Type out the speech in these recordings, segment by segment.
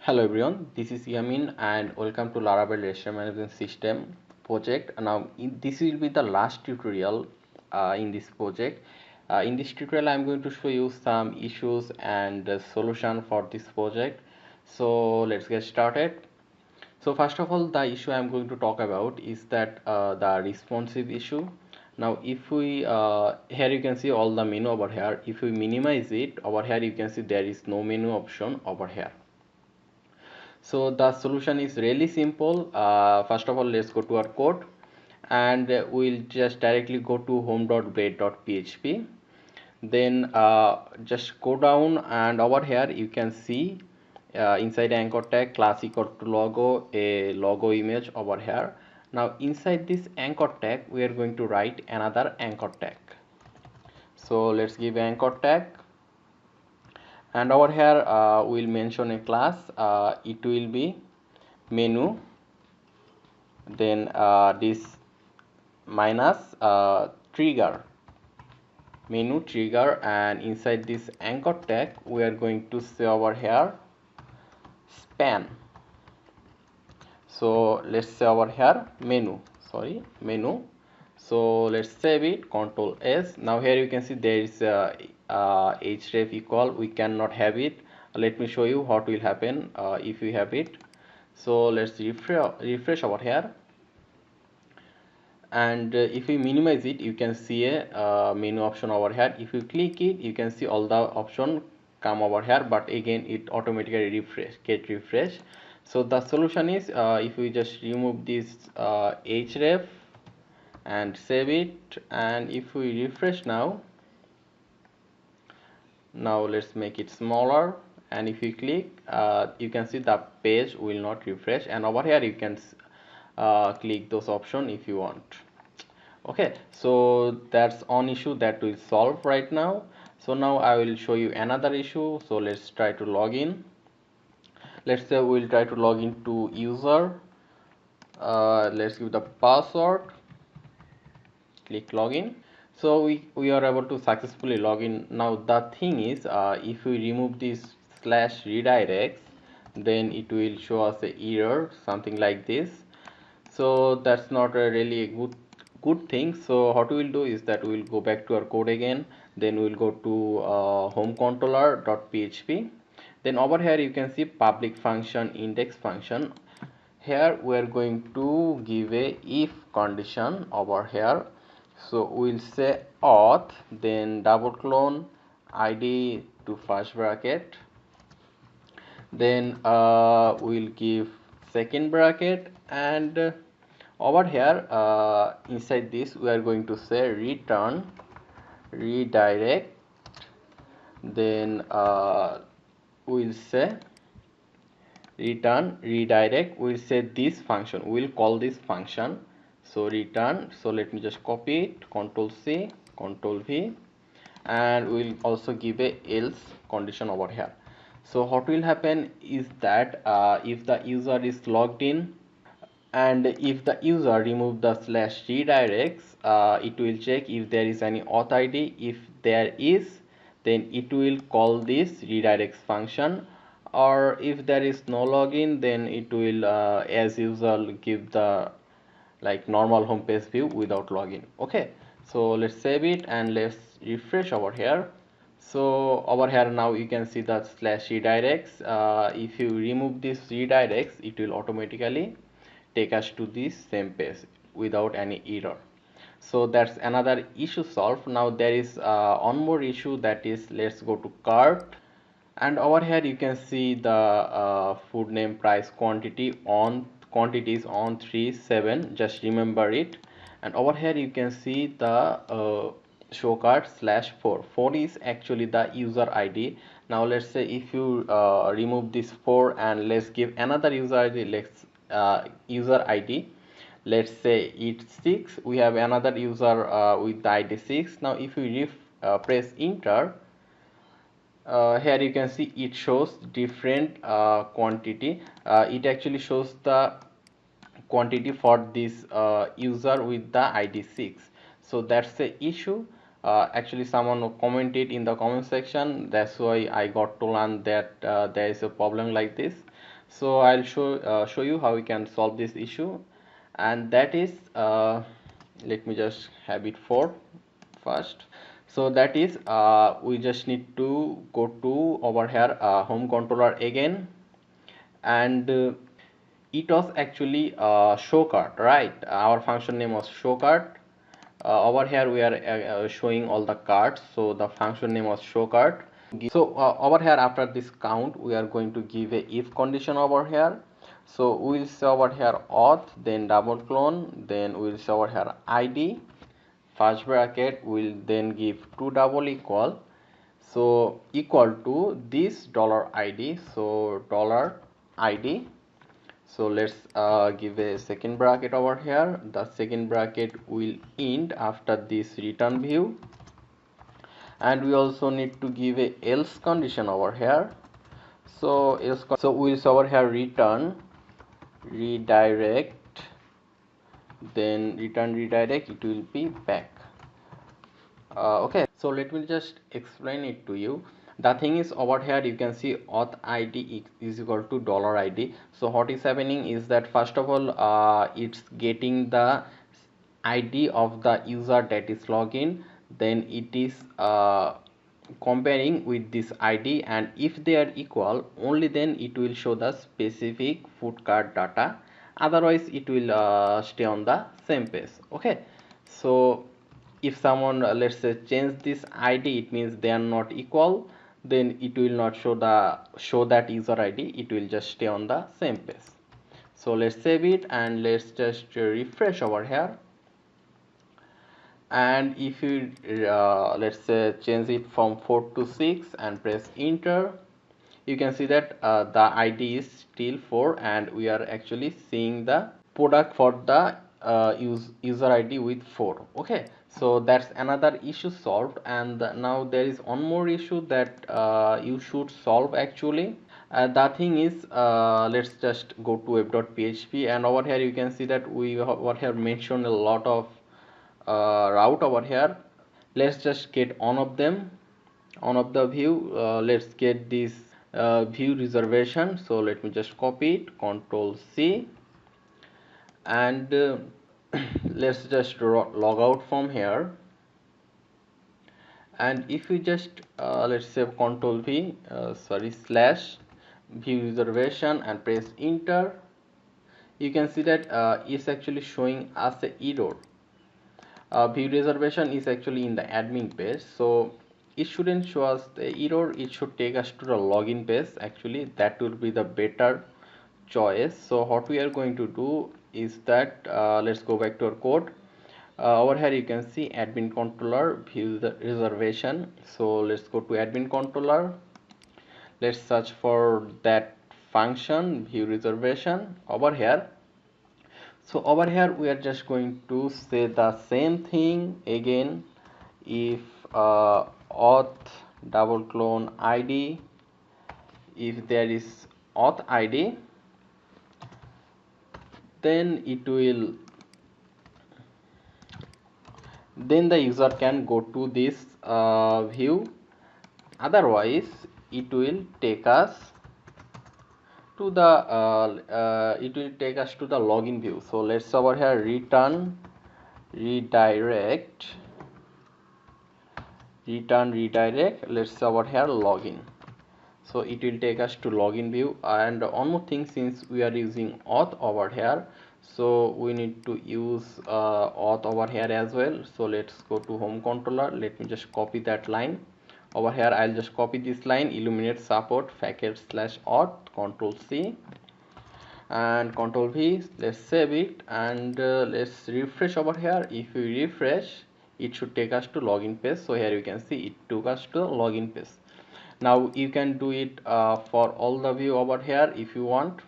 Hello everyone, this is Yamin and welcome to Laravel Restaurant Management System project. Now, this will be the last tutorial in this project. In this tutorial, I'm going to show you some issues and solution for this project. So let's get started. So first of all, the issue I'm going to talk about is that the responsive issue. Now, if we here you can see all the menu over here. If we minimize it over here, you can see there is no menu option over here. So the solution is really simple. First of all, let's go to our code and we'll just directly go to home.blade.php. Then just go down and over here you can see inside anchor tag class equal to logo, a logo image over here. Now inside this anchor tag we are going to write another anchor tag. So let's give anchor tag, and over here we'll mention a class. It will be menu, then this minus trigger, menu trigger, and inside this anchor tag we are going to say over here span. So let's say over here menu, so let's save it, Control S. Now here you can see there is href equal, we cannot have it. Let me show you what will happen if we have it. So let's refresh over here, and if we minimize it you can see a menu option over here. If you click it you can see all the option come over here, but again it automatically get refresh. So the solution is if we just remove this href and save it, and if we refresh now let's make it smaller, and if you click you can see the page will not refresh, and over here you can click those options if you want. Okay, so that's one issue that we solve right now. So now I will show you another issue. So let's try to log in. Let's say we'll try to log in to user. Let's give the password, click login. So we are able to successfully log in. Now the thing is if we remove this slash redirects, then it will show us a error, something like this. So that's not a really a good thing. So what we will do is that we will go back to our code again, then we will go to home controller.php. Then over here you can see public function index function. Here we are going to give a if condition over here. So we'll say auth, then double clone id to first bracket, then we'll give second bracket, and over here inside this we are going to say return redirect, then we'll say return redirect, we'll say this function, we'll call this function. So return, so let me just copy it, Control C, Control V, and we'll also give a else condition over here. So what will happen is that if the user is logged in and if the user remove the slash redirects, it will check if there is any auth id. If there is, then it will call this redirects function, or if there is no login, then it will as usual give the like normal home page view without login. Okay, so let's save it and let's refresh over here. So over here now you can see the slash redirects. If you remove this redirects, it will automatically take us to this same page without any error. So that's another issue solved. Now there is one more issue, that is, let's go to cart, and over here you can see the food name price quantity on quantities on 3 7, just remember it. And over here you can see the show cart slash 4 is actually the user id. Now let's say if you remove this 4 and let's give another user id, let's user id, let's say it's 6, we have another user with the id 6. Now if we press enter, here you can see it shows different quantity. It actually shows the quantity for this user with the id 6. So that's the issue. Actually someone commented in the comment section, that's why I got to learn that there is a problem like this. So I'll show you how we can solve this issue, and that is let me just have it for first. So that is we just need to go to over here home controller again, and it was actually show card, right? Our function name was show card. Over here we are showing all the cards, so the function name was show card. So over here after this count we are going to give a if condition over here. So we will say over here auth, then double clone, then we will say over here id, first bracket will then give two double equal, so equal to this dollar id, so dollar id. So let's give a second bracket over here. The second bracket will end after this return view, and we also need to give a else condition over here. So else, so we'll say over here return redirect, then return redirect, it will be back. Okay, so let me just explain it to you. The thing is over here you can see auth id is equal to dollar id. So what is happening is that first of all it's getting the id of the user that is login, then it is comparing with this id, and if they are equal only then it will show the specific food cart data, otherwise it will stay on the same page. Okay, so if someone let's say change this id, it means they are not equal, then it will not show that user id, it will just stay on the same page. So let's save it and let's just refresh over here, and if you let's say change it from 4 to 6 and press enter, you can see that the id is still 4 and we are actually seeing the product for the user id with 4. Okay, so that's another issue solved, and now there is one more issue that you should solve actually. The thing is let's just go to web.php, and over here you can see that we over here mentioned a lot of route over here. Let's just get one of them, one of the view. Let's get this view reservation. So let me just copy it, Control C, and let's just log out from here. And if you just let's say Control V, slash view reservation and press enter, you can see that it's actually showing us a error. View reservation is actually in the admin page, so it shouldn't show us the error, it should take us to the login page. Actually that will be the better choice. So what we are going to do is that let's go back to our code. Over here you can see admin controller view the reservation. So let's go to admin controller, let's search for that function view reservation over here. So over here we are just going to say the same thing again. If auth double clone id, if there is auth id, then it will, then the user can go to this view, otherwise it will take us to the login view. So let's over here return redirect, let's over here login, so it will take us to login view. And one more thing, since we are using auth over here, so we need to use auth over here as well. So let's go to home controller, let me just copy that line over here. I'll just copy this line, illuminate support facet slash auth, Control C and Control V. Let's save it and let's refresh over here. If we refresh, it should take us to login page. So here you can see it took us to login page. Now you can do it for all the view over here if you want.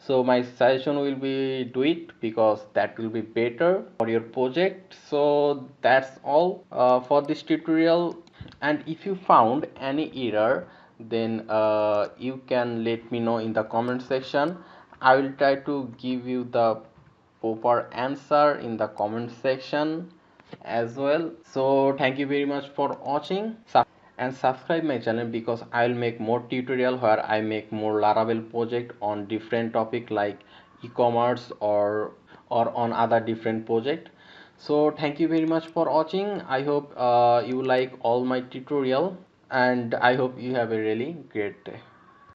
So my suggestion will be do it, because that will be better for your project. So that's all for this tutorial, and if you found any error, then you can let me know in the comment section. I will try to give you the proper answer in the comment section as well. So thank you very much for watching, and subscribe my channel, because I'll make more tutorial where I make more Laravel project on different topic like e-commerce or on other different project. So thank you very much for watching. I hope you like all my tutorial, and I hope you have a really great day.